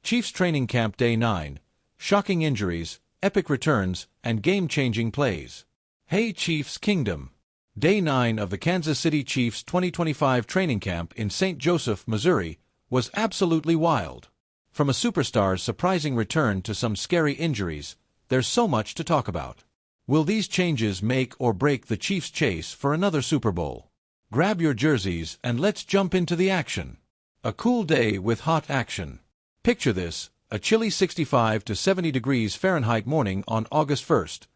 Chiefs Training Camp Day 9. Shocking injuries, epic returns, and game-changing plays. Hey Chiefs Kingdom! Day 9 of the Kansas City Chiefs 2025 training camp in St. Joseph, Missouri, was absolutely wild. From a superstar's surprising return to some scary injuries, there's so much to talk about. Will these changes make or break the Chiefs' chase for another Super Bowl? Grab your jerseys and let's jump into the action. A cool day with hot action. Picture this, a chilly 65 to 70 degrees Fahrenheit morning on August 1st.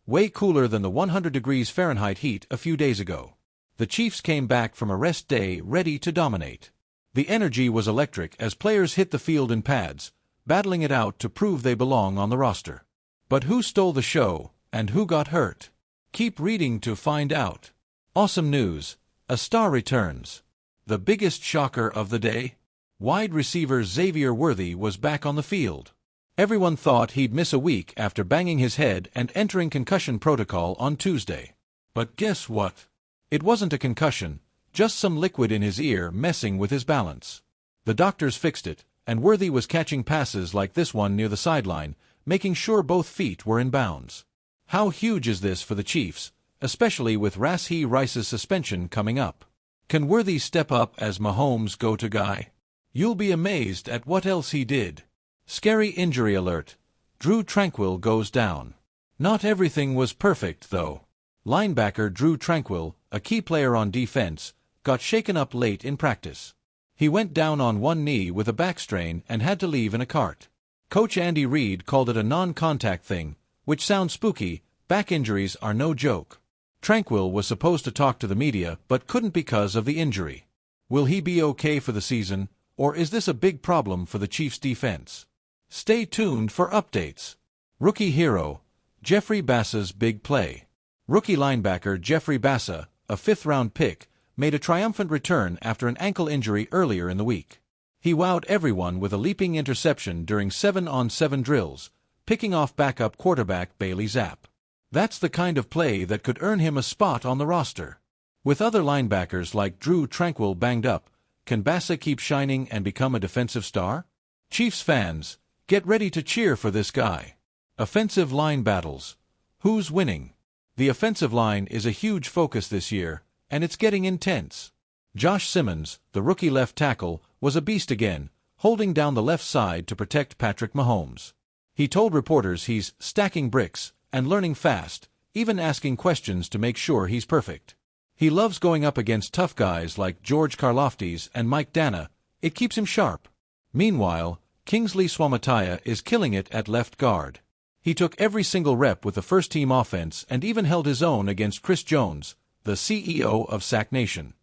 Way cooler than the 100 degrees Fahrenheit heat a few days ago. The Chiefs came back from a rest day ready to dominate. The energy was electric as players hit the field in pads, battling it out to prove they belong on the roster. But who stole the show, and who got hurt? Keep reading to find out. Awesome news, a star returns. The biggest shocker of the day? Wide receiver Xavier Worthy was back on the field. Everyone thought he'd miss a week after banging his head and entering concussion protocol on Tuesday. But guess what? It wasn't a concussion, just some liquid in his ear messing with his balance. The doctors fixed it, and Worthy was catching passes like this one near the sideline, making sure both feet were in bounds. How huge is this for the Chiefs, especially with Rashee Rice's suspension coming up? Can Worthy step up as Mahomes' go-to guy? You'll be amazed at what else he did. Scary injury alert. Drue Tranquill goes down. Not everything was perfect, though. Linebacker Drue Tranquill, a key player on defense, got shaken up late in practice. He went down on one knee with a back strain and had to leave in a cart. Coach Andy Reid called it a non-contact thing, which sounds spooky. Back injuries are no joke. Tranquill was supposed to talk to the media but couldn't because of the injury. Will he be okay for the season, or is this a big problem for the Chiefs' defense? Stay tuned for updates. Rookie hero, Jeffrey Bassa's big play. Rookie linebacker Jeffrey Bassa, a fifth-round pick, made a triumphant return after an ankle injury earlier in the week. He wowed everyone with a leaping interception during 7-on-7 drills, picking off backup quarterback Bailey Zappe. That's the kind of play that could earn him a spot on the roster. With other linebackers like Drue Tranquill banged up, can Bassa keep shining and become a defensive star? Chiefs fans, get ready to cheer for this guy. Offensive line battles. Who's winning? The offensive line is a huge focus this year, and it's getting intense. Josh Simmons, the rookie left tackle, was a beast again, holding down the left side to protect Patrick Mahomes. He told reporters he's stacking bricks and learning fast, even asking questions to make sure he's perfect. He loves going up against tough guys like George Karlaftis and Mike Dana. It keeps him sharp. Meanwhile, Kingsley Suamataia is killing it at left guard. He took every single rep with the first-team offense and even held his own against Chris Jones, the CEO of Sack Nation.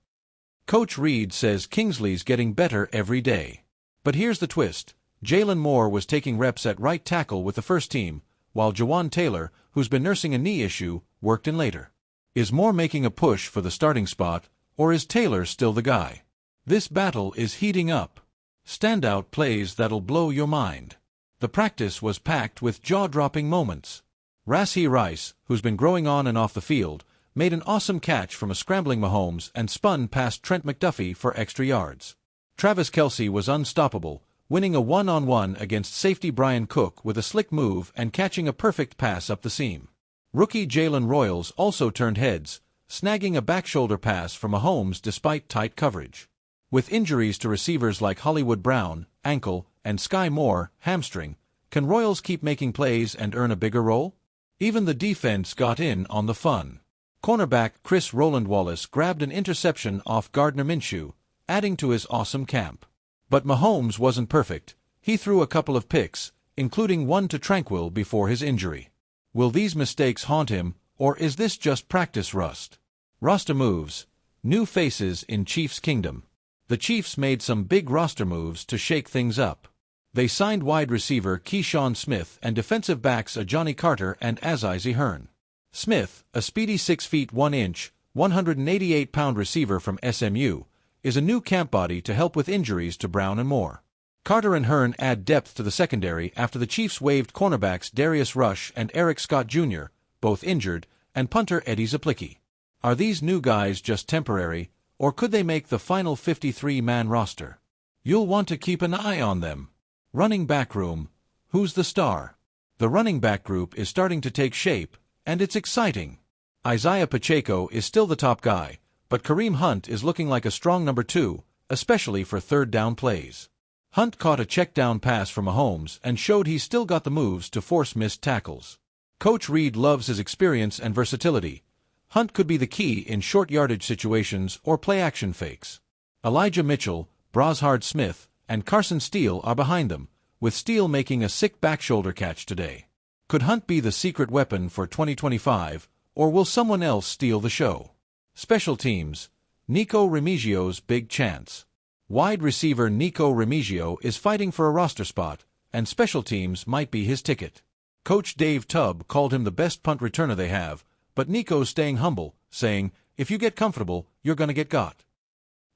Coach Reid says Kingsley's getting better every day. But here's the twist. Jalen Moore was taking reps at right tackle with the first team, while Jawan Taylor, who's been nursing a knee issue, worked in later. Is Moore making a push for the starting spot, or is Taylor still the guy? This battle is heating up. Standout plays that'll blow your mind. The practice was packed with jaw-dropping moments. Rashee Rice, who's been growing on and off the field, made an awesome catch from a scrambling Mahomes and spun past Trent McDuffie for extra yards. Travis Kelce was unstoppable, winning a one-on-one against safety Brian Cook with a slick move and catching a perfect pass up the seam. Rookie Jalen Royals also turned heads, snagging a back-shoulder pass from Mahomes despite tight coverage. With injuries to receivers like Hollywood Brown, ankle, and Sky Moore, hamstring, can Royals keep making plays and earn a bigger role? Even the defense got in on the fun. Cornerback Chris Roland Wallace grabbed an interception off Gardner Minshew, adding to his awesome camp. But Mahomes wasn't perfect. He threw a couple of picks, including one to Tranquill before his injury. Will these mistakes haunt him, or is this just practice rust? Roster moves. New faces in Chiefs Kingdom. The Chiefs made some big roster moves to shake things up. They signed wide receiver Keyshawn Smith and defensive backs Johnny Carter and Azizi Hearn. Smith, a speedy 6 feet 1 inch, 188-pound receiver from SMU, is a new camp body to help with injuries to Brown and Moore. Carter and Hearn add depth to the secondary after the Chiefs waived cornerbacks Darius Rush and Eric Scott Jr., both injured, and punter Eddie Zaplicki. Are these new guys just temporary, or could they make the final 53-man roster? You'll want to keep an eye on them. Running back room. Who's the star? The running back group is starting to take shape, and it's exciting. Isaiah Pacheco is still the top guy, but Kareem Hunt is looking like a strong number 2, especially for third down plays. Hunt caught a check down pass from Mahomes and showed he's still got the moves to force missed tackles. Coach Reed loves his experience and versatility. Hunt could be the key in short yardage situations or play-action fakes. Elijah Mitchell, Brashard Smith, and Carson Steele are behind them, with Steele making a sick back shoulder catch today. Could Hunt be the secret weapon for 2025, or will someone else steal the show? Special teams. Nico Remigio's big chance. Wide receiver Nico Remigio is fighting for a roster spot, and special teams might be his ticket. Coach Dave Tubb called him the best punt returner they have, but Nico's staying humble, saying, "If you get comfortable, you're gonna get got."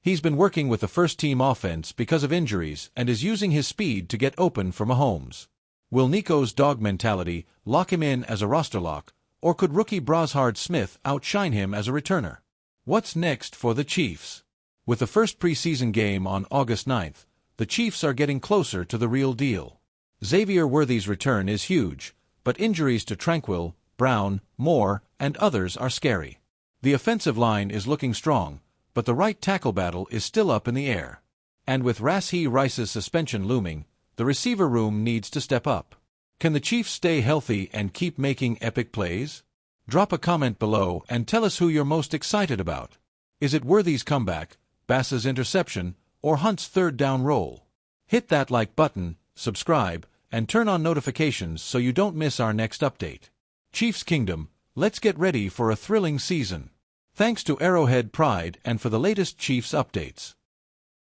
He's been working with the first-team offense because of injuries and is using his speed to get open for Mahomes. Will Nico's dog mentality lock him in as a roster lock, or could rookie Brashard Smith outshine him as a returner? What's next for the Chiefs? With the first preseason game on August 9th, the Chiefs are getting closer to the real deal. Xavier Worthy's return is huge, but injuries to Tranquill, Brown, Moore, and others are scary. The offensive line is looking strong, but the right tackle battle is still up in the air. And with Rashee Rice's suspension looming, the receiver room needs to step up. Can the Chiefs stay healthy and keep making epic plays? Drop a comment below and tell us who you're most excited about. Is it Worthy's comeback, Bass's interception, or Hunt's third down roll? Hit that like button, subscribe, and turn on notifications so you don't miss our next update. Chiefs Kingdom, let's get ready for a thrilling season. Thanks to Arrowhead Pride and for the latest Chiefs updates.